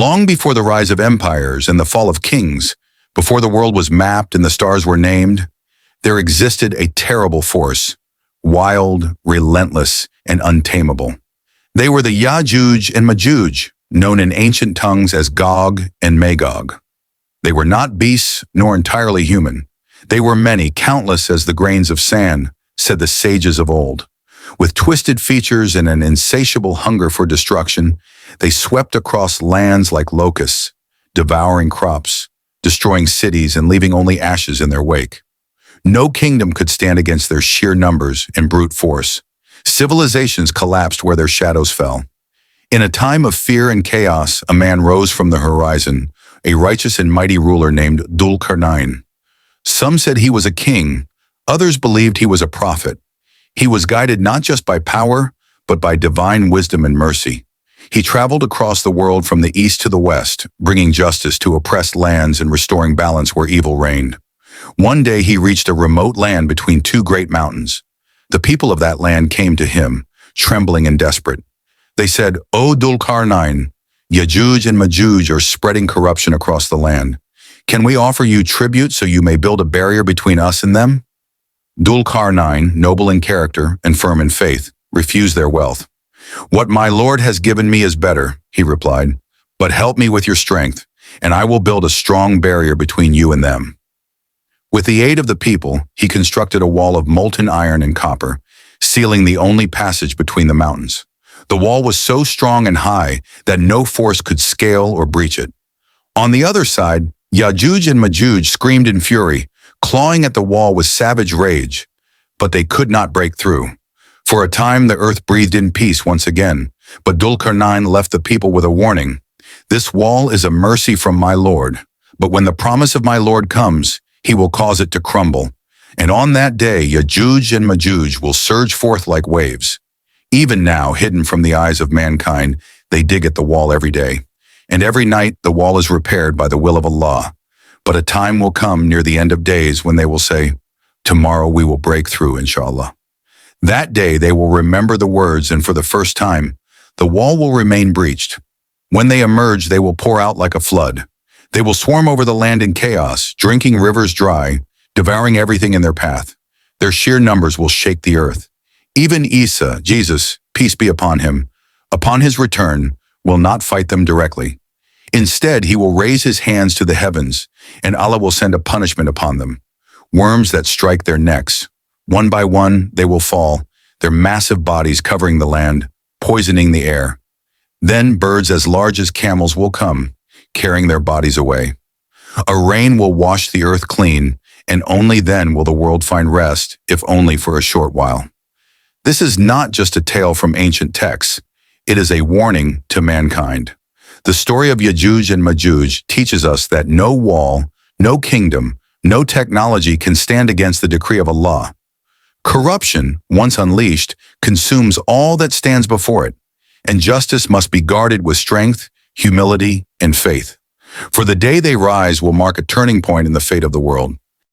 Long before the rise of empires and the fall of kings, before the world was mapped and the stars were named, there existed a terrible force, wild, relentless, and untamable. They were the Yajooj and Majooj, known in ancient tongues as Gog and Magog. They were not beasts nor entirely human. They were many, countless as the grains of sand, said the sages of old. With twisted features and an insatiable hunger for destruction, they swept across lands like locusts, devouring crops, destroying cities and leaving only ashes in their wake. No kingdom could stand against their sheer numbers and brute force. Civilizations collapsed where their shadows fell. In a time of fear and chaos, a man rose from the horizon, a righteous and mighty ruler named Dhul-Qarnayn. Some said he was a king, others believed he was a prophet. He was guided not just by power, but by divine wisdom and mercy. He traveled across the world from the east to the west, bringing justice to oppressed lands and restoring balance where evil reigned. One day he reached a remote land between two great mountains. The people of that land came to him, trembling and desperate. They said, "O Dhul-Qarnayn, Yajooj and Majooj are spreading corruption across the land. Can we offer you tribute so you may build a barrier between us and them?" Dhul-Qarnayn, noble in character and firm in faith, refused their wealth. "What my lord has given me is better," he replied, "but help me with your strength, and I will build a strong barrier between you and them." With the aid of the people, he constructed a wall of molten iron and copper, sealing the only passage between the mountains. The wall was so strong and high that no force could scale or breach it. On the other side, Yajooj and Majooj screamed in fury, clawing at the wall with savage rage, but they could not break through. For a time, the earth breathed in peace once again, but Dhul-Qarnayn left the people with a warning. "This wall is a mercy from my Lord, but when the promise of my Lord comes, he will cause it to crumble. And on that day, Yajooj and Majooj will surge forth like waves. Even now, hidden from the eyes of mankind, they dig at the wall every day. And every night, the wall is repaired by the will of Allah. But a time will come near the end of days when they will say, 'Tomorrow we will break through, inshallah.' That day they will remember the words, and for the first time, the wall will remain breached. When they emerge, they will pour out like a flood. They will swarm over the land in chaos, drinking rivers dry, devouring everything in their path. Their sheer numbers will shake the earth. Even Isa, Jesus, peace be upon him, upon his return, will not fight them directly. Instead, he will raise his hands to the heavens, and Allah will send a punishment upon them. Worms that strike their necks. One by one, they will fall, their massive bodies covering the land, poisoning the air. Then birds as large as camels will come, carrying their bodies away. A rain will wash the earth clean, and only then will the world find rest, if only for a short while. This is not just a tale from ancient texts. It is a warning to mankind. The story of Yajooj and Majooj teaches us that no wall, no kingdom, no technology can stand against the decree of Allah. Corruption, once unleashed, consumes all that stands before it, and justice must be guarded with strength, humility, and faith. For the day they rise will mark a turning point in the fate of the world.